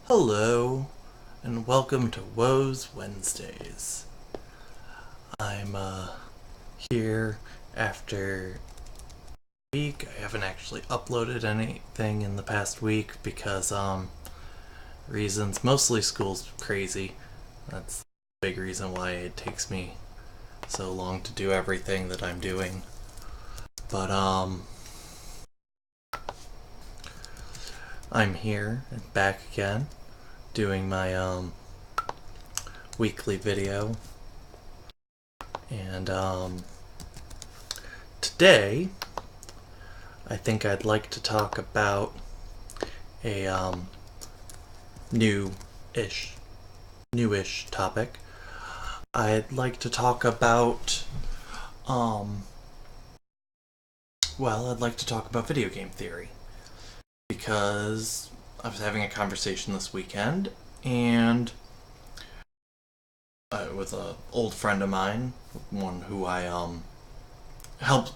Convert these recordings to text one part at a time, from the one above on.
Hello, and welcome to Woah's Wednesdays. I'm here after a week. I haven't actually uploaded anything in the past week because reasons. Mostly school's crazy. That's a big reason why it takes me so long to do everything that I'm doing. But I'm here and back again doing my weekly video. And today I think I'd like to talk about a newish topic. I'd like to talk about I'd like to talk about video game theory because I was having a conversation this weekend and with an old friend of mine, one who I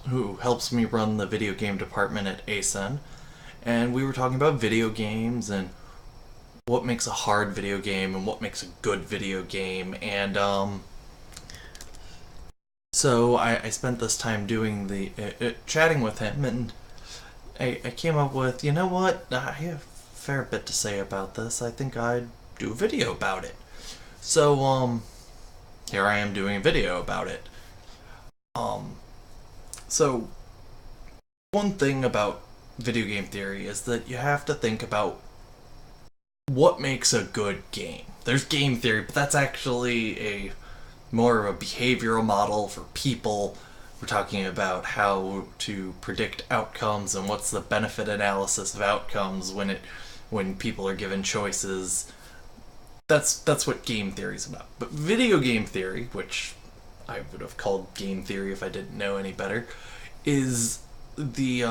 who helps me run the video game department at ASEN, and we were talking about video games and what makes a hard video game and what makes a good video game, and so I spent this time doing the chatting with him, and I came up with, you know what, I have a fair bit to say about this. I think I'd do a video about it. So here I am doing a video about it. So one thing about video game theory is that you have to think about what makes a good game. There's game theory, but that's actually a more of a behavioral model for people. We're talking about how to predict outcomes and what's the benefit analysis of outcomes when people are given choices. That's what game theory is about. But video game theory, which I would have called game theory if I didn't know any better, is the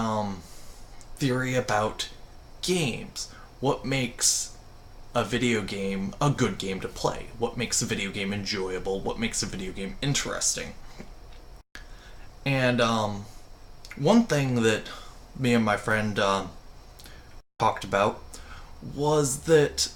theory about games. What makes a video game a good game to play? What makes a video game enjoyable? What makes a video game interesting? And one thing that me and my friend talked about was that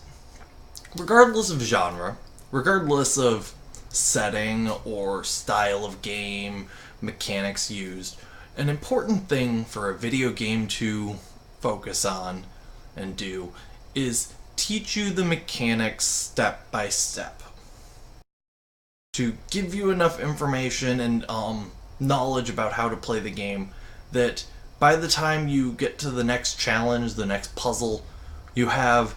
regardless of genre, regardless of setting or style of game, mechanics used, an important thing for a video game to focus on and do is teach you the mechanics step by step. To give you enough information and knowledge about how to play the game that by the time you get to the next challenge, the next puzzle, you have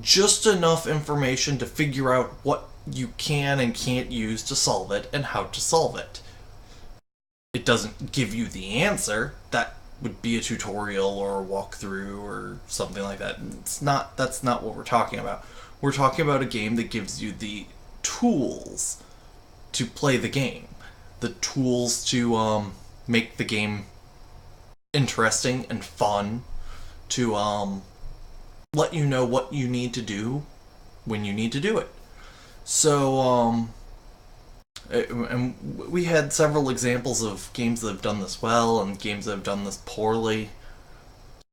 just enough information to figure out what you can and can't use to solve it and how to solve it. It doesn't give you the answer. That would be a tutorial or a walkthrough or something like that. That's not what we're talking about. We're talking about a game that gives you the tools to play the game. The tools to make the game interesting and fun, to let you know what you need to do when you need to do it. So, and we had several examples of games that have done this well and games that have done this poorly.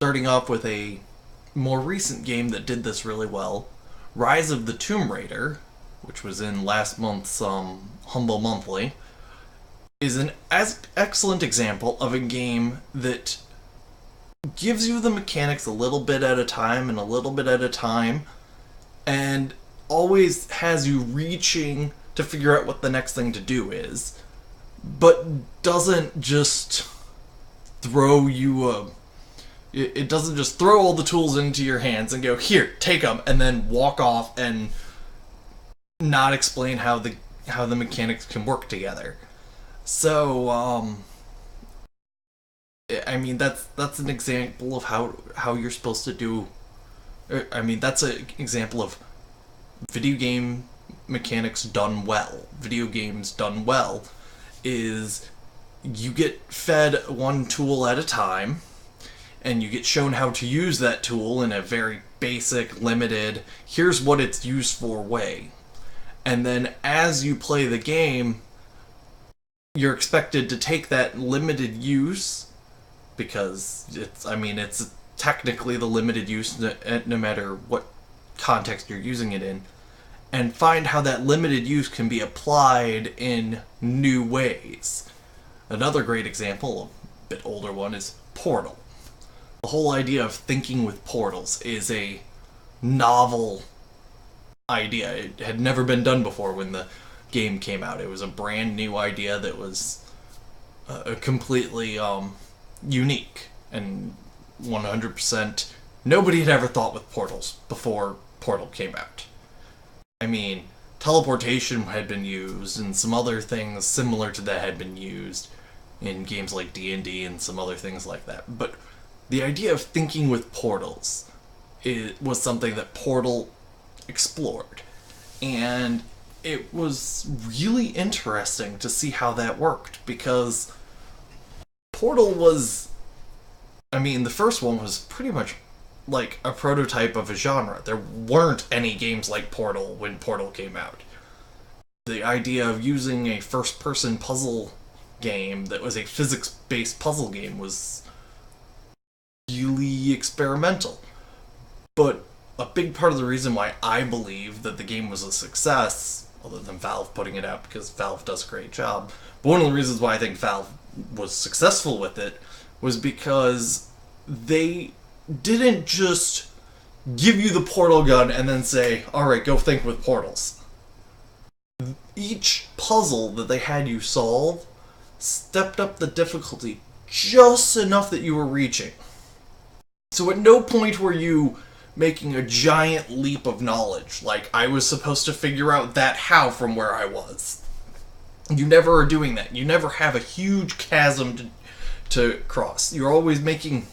Starting off with a more recent game that did this really well, Rise of the Tomb Raider, which was in last month's Humble Monthly, is an excellent example of a game that gives you the mechanics a little bit at a time and a little bit at a time, and always has you reaching to figure out what the next thing to do is, but doesn't just throw you it doesn't just throw all the tools into your hands and go, here, take them, and then walk off and not explain how the mechanics can work together. So I mean, that's an example of how you're supposed to do. I mean, that's an example of video game mechanics done well. Video games done well is you get fed one tool at a time, and you get shown how to use that tool in a very basic, limited, here's what it's used for way. And then as you play the game, you're expected to take that limited use, because it's technically the limited use no matter what context you're using it in, and find how that limited use can be applied in new ways. Another great example, a bit older one, is Portal. The whole idea of thinking with portals is a novel idea. It had never been done before when the game came out. It was a brand new idea that was completely unique, and 100% nobody had ever thought with portals before Portal came out. I mean, teleportation had been used, and some other things similar to that had been used in games like D&D and some other things like that. But the idea of thinking with portals was something that Portal explored. And it was really interesting to see how that worked, because Portal was... I mean, the first one was pretty much like a prototype of a genre. There weren't any games like Portal when Portal came out. The idea of using a first-person puzzle game that was a physics-based puzzle game was really experimental. But a big part of the reason why I believe that the game was a success, other than Valve putting it out because Valve does a great job, but one of the reasons why I think Valve was successful with it was because they didn't just give you the portal gun and then say, alright, go think with portals. Each puzzle that they had you solve stepped up the difficulty just enough that you were reaching. So at no point were you making a giant leap of knowledge, like I was supposed to figure out that how from where I was. You never are doing that. You never have a huge chasm to cross. You're always making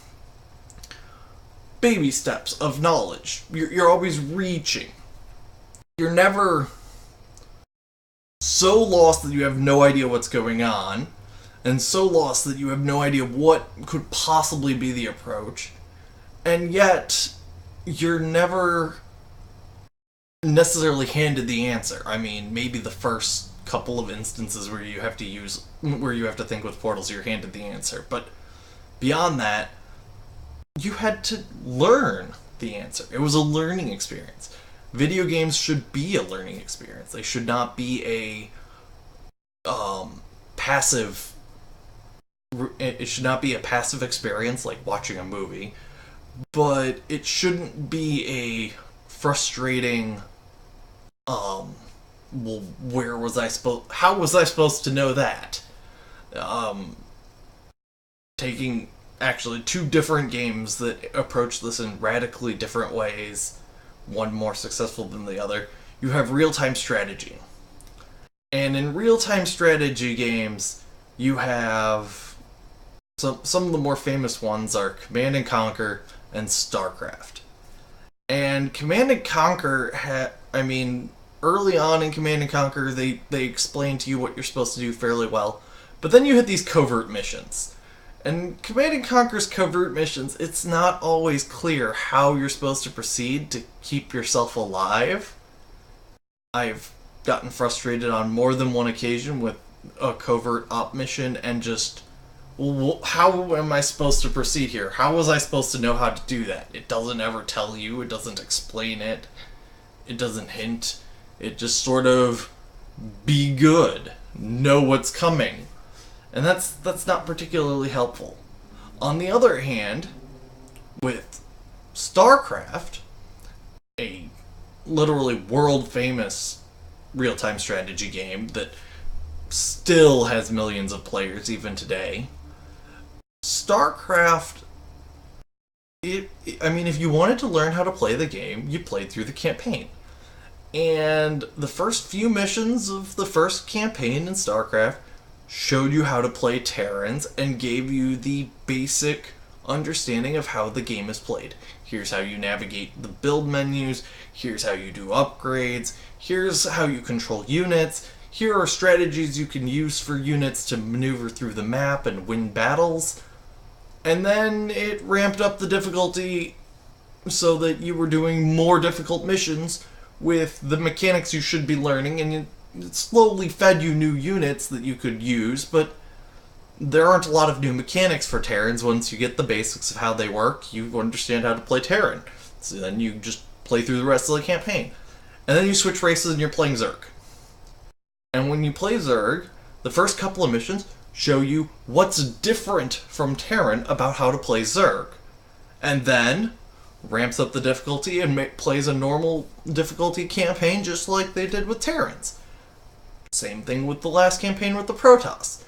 baby steps of knowledge. You're always reaching. You're never so lost that you have no idea what's going on, and so lost that you have no idea what could possibly be the approach, and yet you're never necessarily handed the answer. I mean, maybe the first couple of instances where you have to think with portals, you're handed the answer, but beyond that, you had to learn the answer. It was a learning experience. Video games should be a learning experience. They should not be a passive. It should not be a passive experience like watching a movie, but it shouldn't be a frustrating. Well, where was I supposed? How was I supposed to know that? Taking actually two different games that approach this in radically different ways, one more successful than the other. You have real-time strategy. And in real-time strategy games, you have some of the more famous ones are Command and Conquer and StarCraft. And Command and Conquer early on in Command and Conquer, they explain to you what you're supposed to do fairly well. But then you hit these covert missions. And Command & Conquer's covert missions, it's not always clear how you're supposed to proceed to keep yourself alive. I've gotten frustrated on more than one occasion with a covert op mission and just, well, how am I supposed to proceed here? How was I supposed to know how to do that? It doesn't ever tell you, it doesn't explain it, it doesn't hint. It just sort of, be good, know what's coming. And that's not particularly helpful. On the other hand, with StarCraft, a literally world-famous real-time strategy game that still has millions of players even today, StarCraft, if you wanted to learn how to play the game, you played through the campaign. And the first few missions of the first campaign in StarCraft showed you how to play Terrans and gave you the basic understanding of how the game is played. Here's how you navigate the build menus, here's how you do upgrades, here's how you control units, here are strategies you can use for units to maneuver through the map and win battles. And then it ramped up the difficulty so that you were doing more difficult missions with the mechanics you should be learning, and it slowly fed you new units that you could use, but there aren't a lot of new mechanics for Terrans. Once you get the basics of how they work, you understand how to play Terran. So then you just play through the rest of the campaign. And then you switch races and you're playing Zerg. And when you play Zerg, the first couple of missions show you what's different from Terran about how to play Zerg. And then ramps up the difficulty and plays a normal difficulty campaign just like they did with Terrans. Same thing with the last campaign with the Protoss.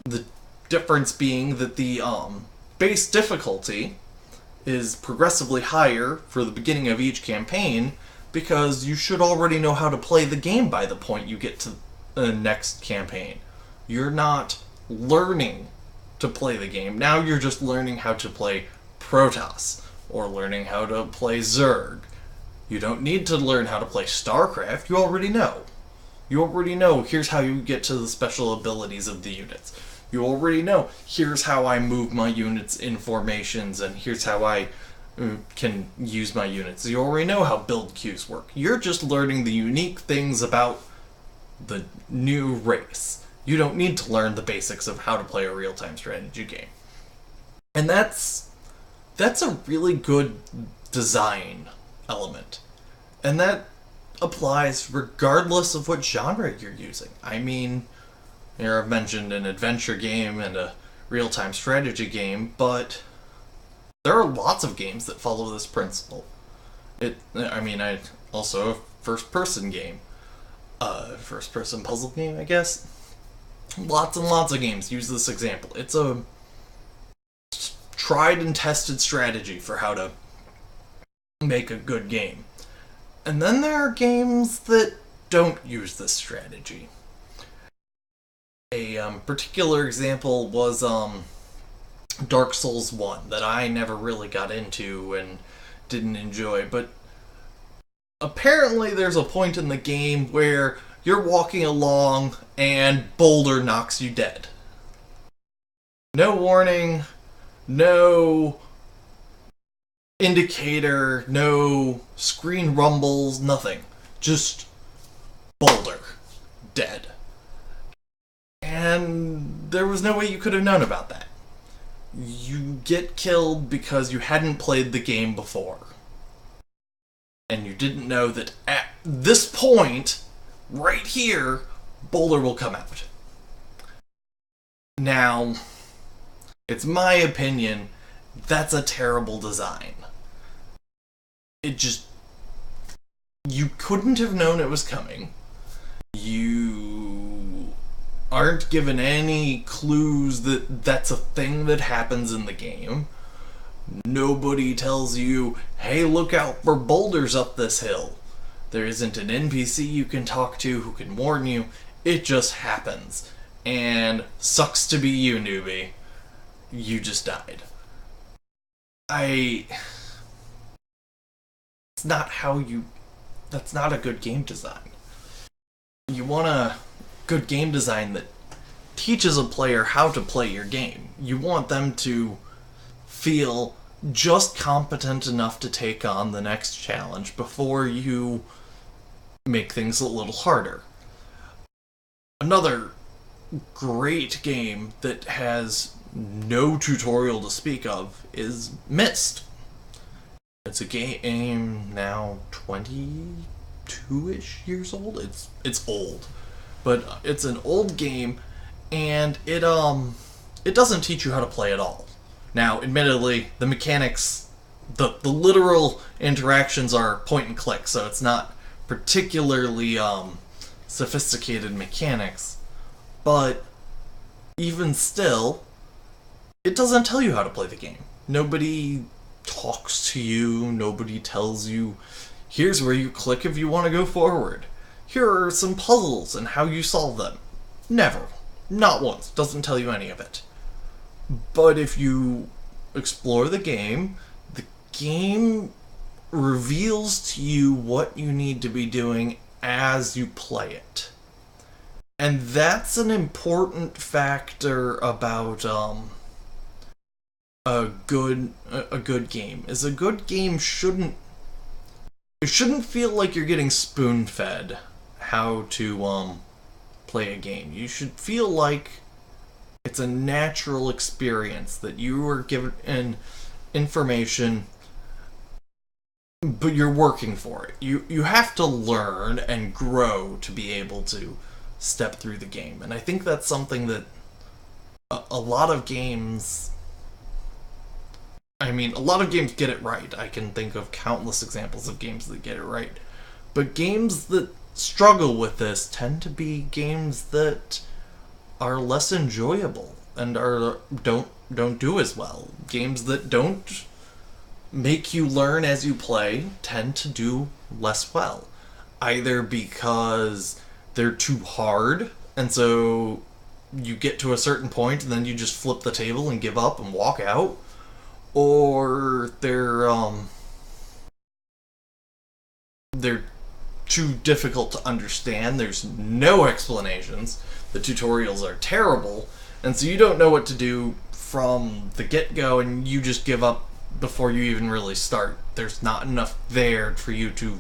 The difference being that the base difficulty is progressively higher for the beginning of each campaign because you should already know how to play the game by the point you get to the next campaign. You're not learning to play the game. Now you're just learning how to play Protoss or learning how to play Zerg. You don't need to learn how to play StarCraft. You already know. You already know here's how you get to the special abilities of the units. You already know here's how I move my units in formations and here's how I can use my units. You already know how build queues work. You're just learning the unique things about the new race. You don't need to learn the basics of how to play a real-time strategy game. And that's a really good design element. And that applies regardless of what genre you're using. I mean, here I've mentioned an adventure game and a real-time strategy game, but there are lots of games that follow this principle. I also a first-person game. First-person puzzle game, I guess. Lots and lots of games use this example. It's a tried and tested strategy for how to make a good game. And then there are games that don't use this strategy. A particular example was Dark Souls 1 that I never really got into and didn't enjoy, but apparently there's a point in the game where you're walking along and Boulder knocks you dead. No warning, no indicator, no screen rumbles, nothing. Just Boulder. Dead. And there was no way you could have known about that. You get killed because you hadn't played the game before. And you didn't know that at this point, right here, Boulder will come out. Now, it's my opinion, that's a terrible design. You couldn't have known it was coming. You aren't given any clues that that's a thing that happens in the game. Nobody tells you, hey, look out for boulders up this hill. There isn't an NPC you can talk to who can warn you. It just happens. And sucks to be you, newbie. You just died. That's not a good game design. You want a good game design that teaches a player how to play your game. You want them to feel just competent enough to take on the next challenge before you make things a little harder. Another great game that has no tutorial to speak of is Myst. It's a game now 22-ish years old. It's old, but it's an old game, and it doesn't teach you how to play at all. Now, admittedly, the mechanics, the literal interactions are point and click, so it's not particularly sophisticated mechanics, but even still, it doesn't tell you how to play the game. Nobody talks to you, nobody tells you, here's where you click if you want to go forward. Here are some puzzles and how you solve them. Never. Not once. Doesn't tell you any of it. But if you explore the game reveals to you what you need to be doing as you play it. And that's an important factor about a good game. Is a good game shouldn't feel like you're getting spoon-fed how to play a game. You should feel like it's a natural experience, that you were given information but you're working for it. You have to learn and grow to be able to step through the game. And I think that's something that a lot of games, I mean, a lot of games get it right. I can think of countless examples of games that get it right. But games that struggle with this tend to be games that are less enjoyable and are don't do as well. Games that don't make you learn as you play tend to do less well. Either because they're too hard, and so you get to a certain point and then you just flip the table and give up and walk out, or they're too difficult to understand. There's no explanations. The tutorials are terrible, and so you don't know what to do from the get-go, and you just give up before you even really start. There's not enough there for you to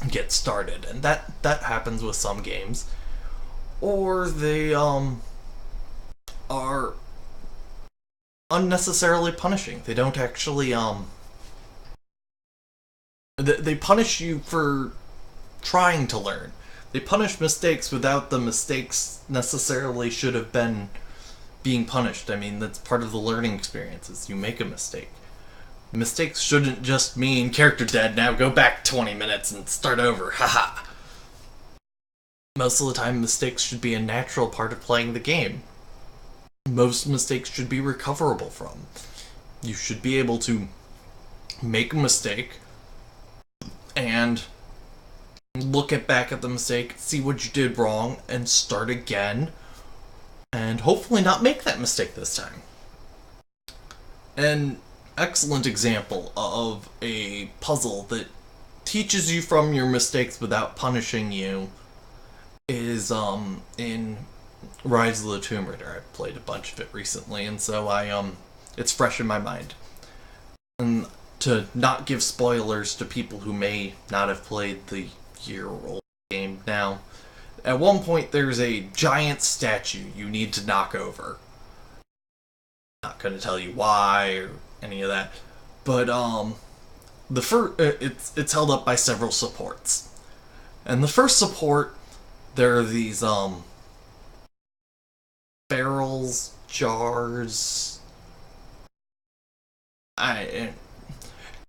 get started, and that happens with some games. Or they are unnecessarily punishing. They don't actually they punish you for trying to learn. They punish mistakes without the mistakes necessarily should have been being punished. I mean, that's part of the learning experience, is you make a mistake. Mistakes shouldn't just mean character dead, now go back 20 minutes and start over, haha. Most of the time, mistakes should be a natural part of playing the game. Most mistakes should be recoverable from. You should be able to make a mistake and look back at the mistake, see what you did wrong, and start again, and hopefully not make that mistake this time. An excellent example of a puzzle that teaches you from your mistakes without punishing you is in Rise of the Tomb Raider. I played a bunch of it recently, and so it's fresh in my mind. And to not give spoilers to people who may not have played the year-old game now, at one point there's a giant statue you need to knock over. Not going to tell you why or any of that, but the first it's held up by several supports, and the first support, there are these barrels, jars,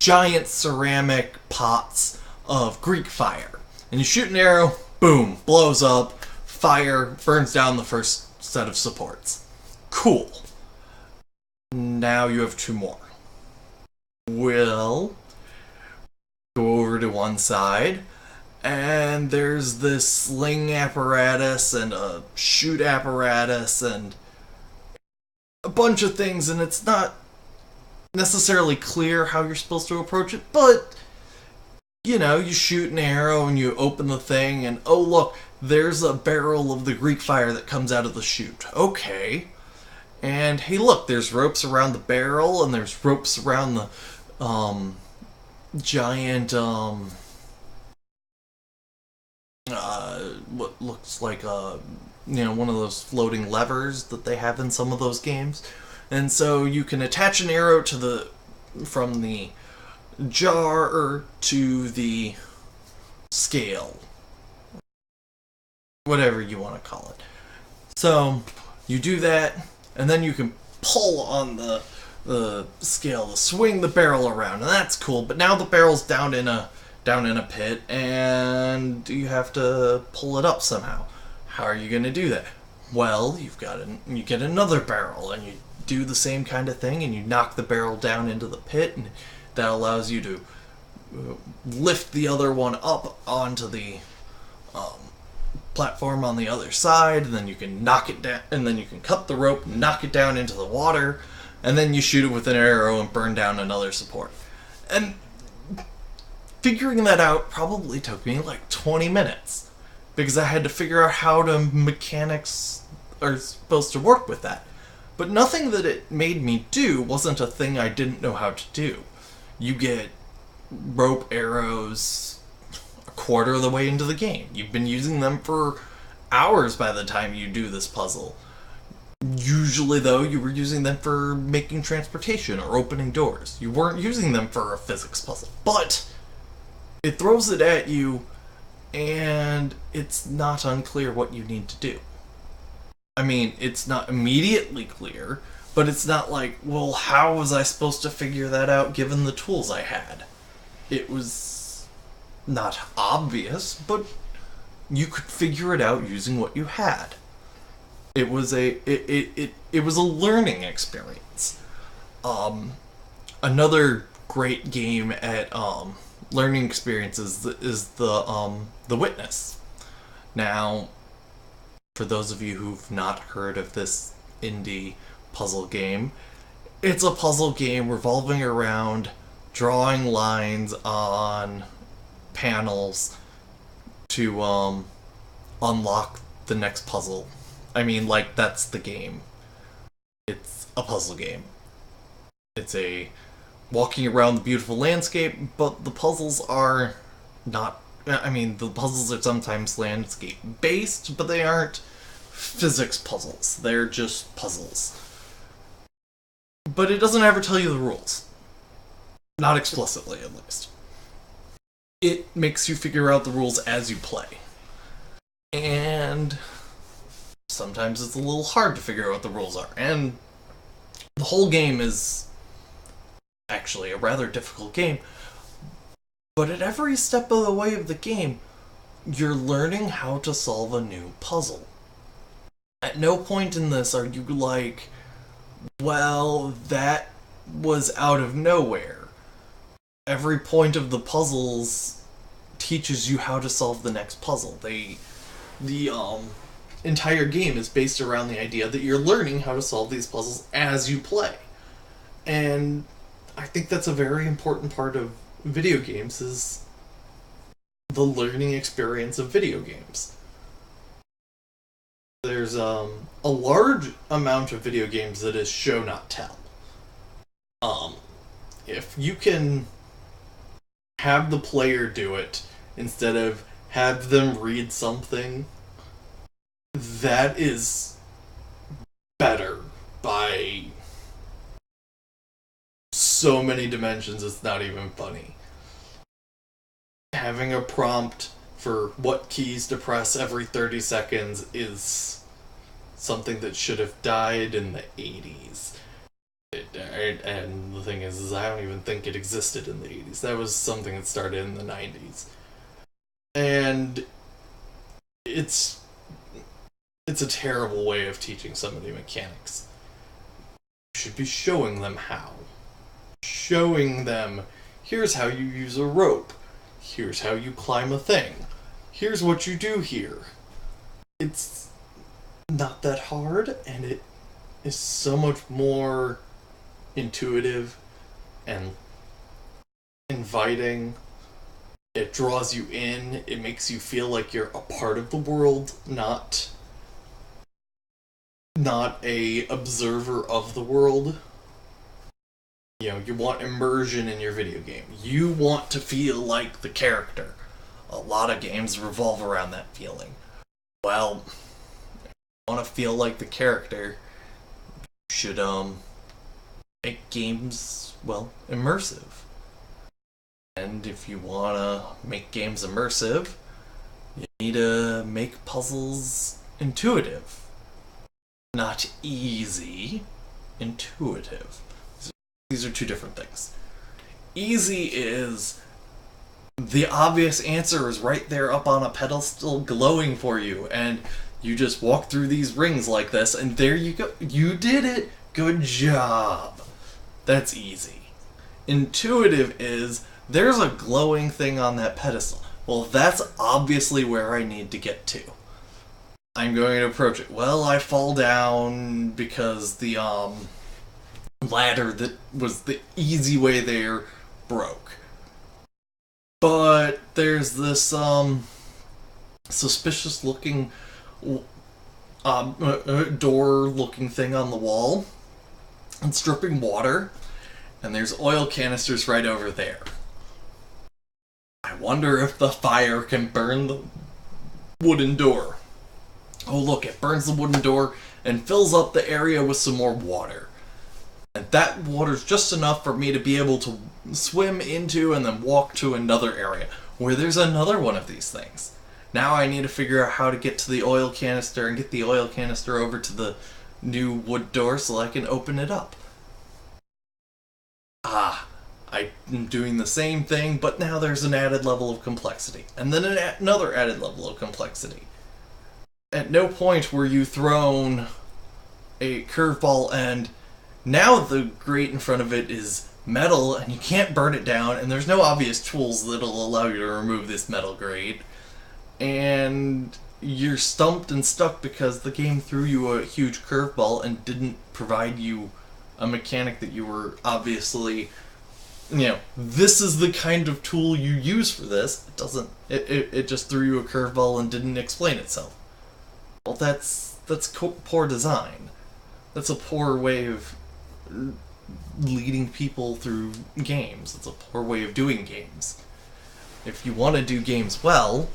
giant ceramic pots of Greek fire. And you shoot an arrow, boom, blows up, fire, burns down the first set of supports. Cool. Now you have two more. We'll go over to one side, and there's this sling apparatus and a shoot apparatus and a bunch of things, and it's not necessarily clear how you're supposed to approach it, but you know, you shoot an arrow and you open the thing, and oh look, there's a barrel of the Greek fire that comes out of the chute. Okay. And hey look, there's ropes around the barrel, and there's ropes around the giant what looks like one of those floating levers that they have in some of those games. And so you can attach an arrow to from the jar to the scale, whatever you want to call it. So you do that, and then you can pull on the scale to swing the barrel around, and that's cool. But now the barrel's down in a pit, and you have to pull it up somehow. How are you going to do that? Well, you get another barrel, and you do the same kind of thing, and you knock the barrel down into the pit, and that allows you to lift the other one up onto the platform on the other side, and then you can knock it down, and then you can cut the rope, knock it down into the water, and then you shoot it with an arrow and burn down another support. And figuring that out probably took me like 20 minutes, because I had to figure out how the mechanics are supposed to work with that. But nothing that it made me do wasn't a thing I didn't know how to do. You get rope arrows a quarter of the way into the game. You've been using them for hours by the time you do this puzzle. Usually, though, you were using them for making transportation or opening doors. You weren't using them for a physics puzzle. But it throws it at you, and it's not unclear what you need to do. I mean, it's not immediately clear, but it's not like, well, how was I supposed to figure that out given the tools I had? It was not obvious, but you could figure it out using what you had. It was it was a learning experience. Another great game at learning experiences is the Witness. Now, for those of you who've not heard of this indie puzzle game, it's a puzzle game revolving around drawing lines on panels to unlock the next puzzle. I mean, like, that's the game. It's a puzzle game. It's a walking around the beautiful landscape, but the puzzles are not. I mean, the puzzles are sometimes landscape based, but they aren't physics puzzles. They're just puzzles. But it doesn't ever tell you the rules. Not explicitly, at least. It makes you figure out the rules as you play. And sometimes it's a little hard to figure out what the rules are. And the whole game is actually a rather difficult game. But at every step of the way of the game, you're learning how to solve a new puzzle. At no point in this are you like, well, that was out of nowhere. Every point of the puzzles teaches you how to solve the next puzzle. The entire game is based around the idea that you're learning how to solve these puzzles as you play. And I think that's a very important part of video games, is the learning experience of video games. There's a large amount of video games that is show not tell. If you can have the player do it instead of have them read something, that is better by so many dimensions, it's not even funny. Having a prompt for what keys to press every 30 seconds is something that should have died in the 80s. And the thing is I don't even think it existed in the 80s. That was something that started in the 90s. And it's a terrible way of teaching somebody mechanics. You should be showing them how. Showing them, here's how you use a rope. Here's how you climb a thing. Here's what you do here. It's not that hard, and it is so much more intuitive and inviting. It draws you in. It makes you feel like you're a part of the world, not a observer of the world. You know, you want immersion in your video game. You want to feel like the character. A lot of games revolve around that feeling. Well, if you want to feel like the character, you should make games, well, immersive. And if you want to make games immersive, you need to make puzzles intuitive. Not easy, intuitive. These are two different things. Easy is the obvious answer is right there up on a pedestal glowing for you, and you just walk through these rings like this, and there you go. You did it. Good job. That's easy. Intuitive is there's a glowing thing on that pedestal. Well, that's obviously where I need to get to. I'm going to approach it. Well, I fall down because the ladder that was the easy way there broke. But there's this suspicious looking door looking thing on the wall. It's dripping water, and there's oil canisters right over there. I wonder if the fire can burn the wooden door. Oh look, it burns the wooden door, and fills up the area with some more water. And that water's just enough for me to be able to swim into and then walk to another area where there's another one of these things. Now I need to figure out how to get to the oil canister and get the oil canister over to the new wood door so I can open it up. I'm doing the same thing, but now there's an added level of complexity. And then another added level of complexity. At no point were you thrown a curveball and now the grate in front of it is metal and you can't burn it down and there's no obvious tools that'll allow you to remove this metal grate. And you're stumped and stuck because the game threw you a huge curveball and didn't provide you a mechanic that you were obviously, this is the kind of tool you use for this. It just threw you a curveball and didn't explain itself. Well, that's poor design. That's a poor way of leading people through games. It's a poor way of doing games. If you want to do games well,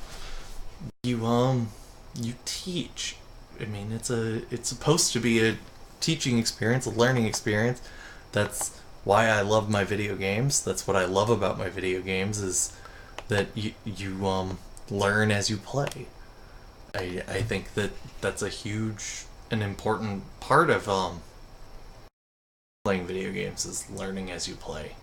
you teach. I mean, it's supposed to be a teaching experience, a learning experience. That's why I love my video games. That's what I love about my video games, is that you learn as you play. I think that's a huge and important part of playing video games, is learning as you play.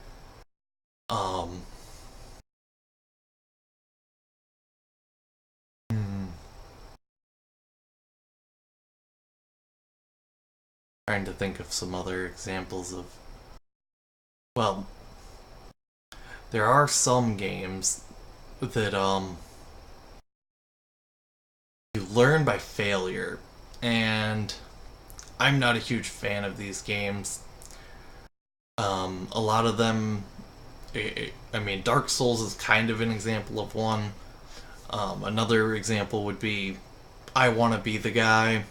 Trying to think of some other examples of, well, there are some games that you learn by failure, and I'm not a huge fan of these games. A lot of them, I mean, Dark Souls is kind of an example of one. Another example would be I Want to Be the Guy.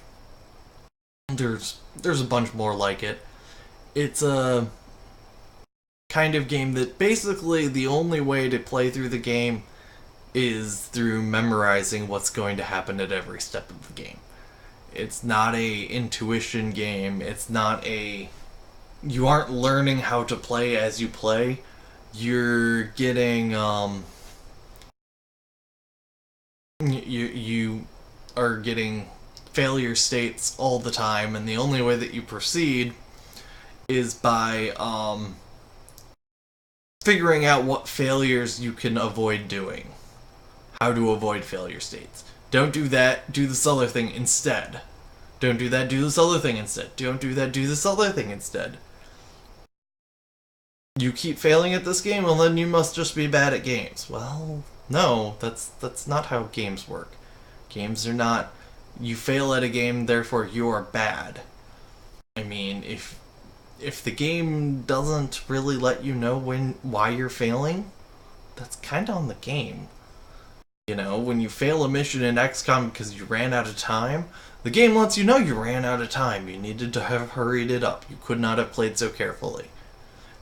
There's a bunch more like it. It's a kind of game that basically the only way to play through the game is through memorizing what's going to happen at every step of the game. It's not a intuition game. It's not you aren't learning how to play as you play. You're getting you are getting failure states all the time, and the only way that you proceed is by figuring out what failures you can avoid doing. How to avoid failure states. Don't do that, do this other thing instead. Don't do that, do this other thing instead. Don't do that, do this other thing instead. You keep failing at this game, well then you must just be bad at games. Well, no, that's not how games work. Games are not, you fail at a game, therefore you are bad. I mean, if the game doesn't really let you know why you're failing, that's kind of on the game. When you fail a mission in XCOM because you ran out of time, the game lets you know you ran out of time. You needed to have hurried it up. You could not have played so carefully.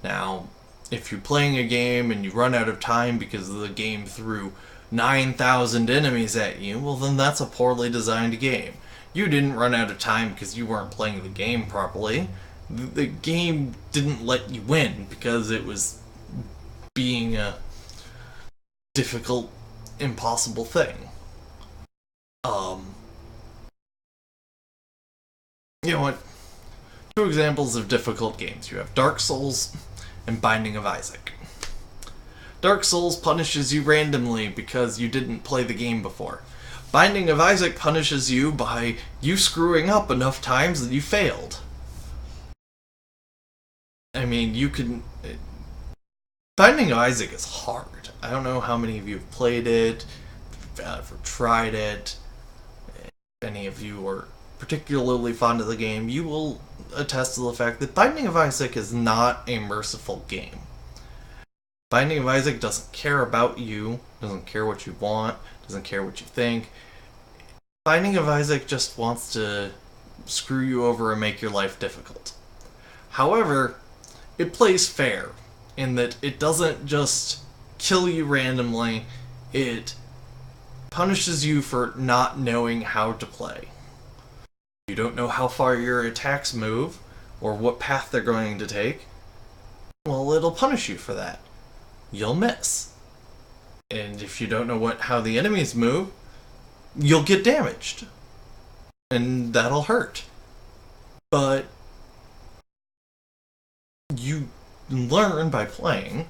Now, if you're playing a game and you run out of time because the game threw 9,000 enemies at you, well then that's a poorly designed game. You didn't run out of time because you weren't playing the game properly. The game didn't let you win because it was being a difficult, impossible thing. You know what? Two examples of difficult games. You have Dark Souls and Binding of Isaac. Dark Souls punishes you randomly because you didn't play the game before. Binding of Isaac punishes you by you screwing up enough times that you failed. I mean, you can... Binding of Isaac is hard. I don't know how many of you have played it, if you've ever tried it. If any of you are particularly fond of the game, you will attest to the fact that Binding of Isaac is not a merciful game. Binding of Isaac doesn't care about you, doesn't care what you want, doesn't care what you think. Binding of Isaac just wants to screw you over and make your life difficult. However, it plays fair in that it doesn't just kill you randomly, it punishes you for not knowing how to play. You don't know how far your attacks move or what path they're going to take, well, it'll punish you for that. You'll miss. And if you don't know how the enemies move, you'll get damaged. And that'll hurt. But you learn by playing,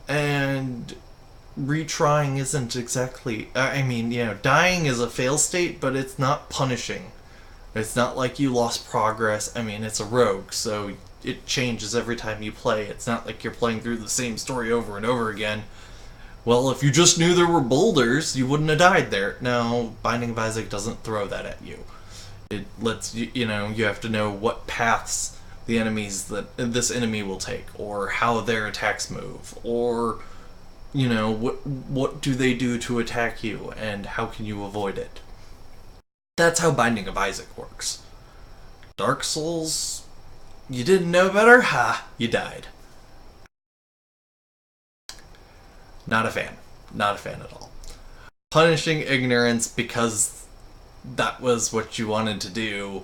and retrying isn't exactly... dying is a fail state, but it's not punishing. It's not like you lost progress. It's a rogue, so it changes every time you play. It's not like you're playing through the same story over and over again. Well, if you just knew there were boulders, you wouldn't have died there. No, Binding of Isaac doesn't throw that at you. It lets you, you have to know what paths the enemies that this enemy will take, or how their attacks move, or, what do they do to attack you, and how can you avoid it. That's how Binding of Isaac works. Dark Souls, you didn't know better? Ha! You died. Not a fan. Not a fan at all. Punishing ignorance because that was what you wanted to do,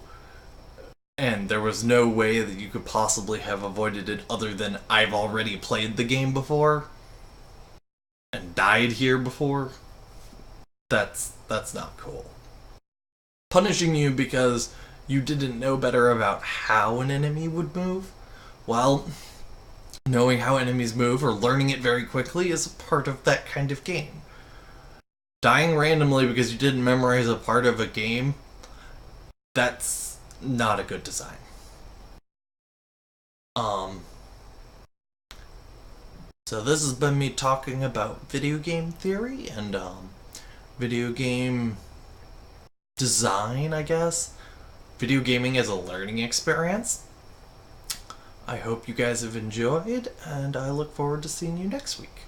and there was no way that you could possibly have avoided it other than I've already played the game before and died here before. That's not cool. Punishing you because you didn't know better about how an enemy would move, well, knowing how enemies move or learning it very quickly is a part of that kind of game. Dying randomly because you didn't memorize a part of a game, that's not a good design. So this has been me talking about video game theory and video game design, I guess. Video gaming as a learning experience. I hope you guys have enjoyed, and I look forward to seeing you next week.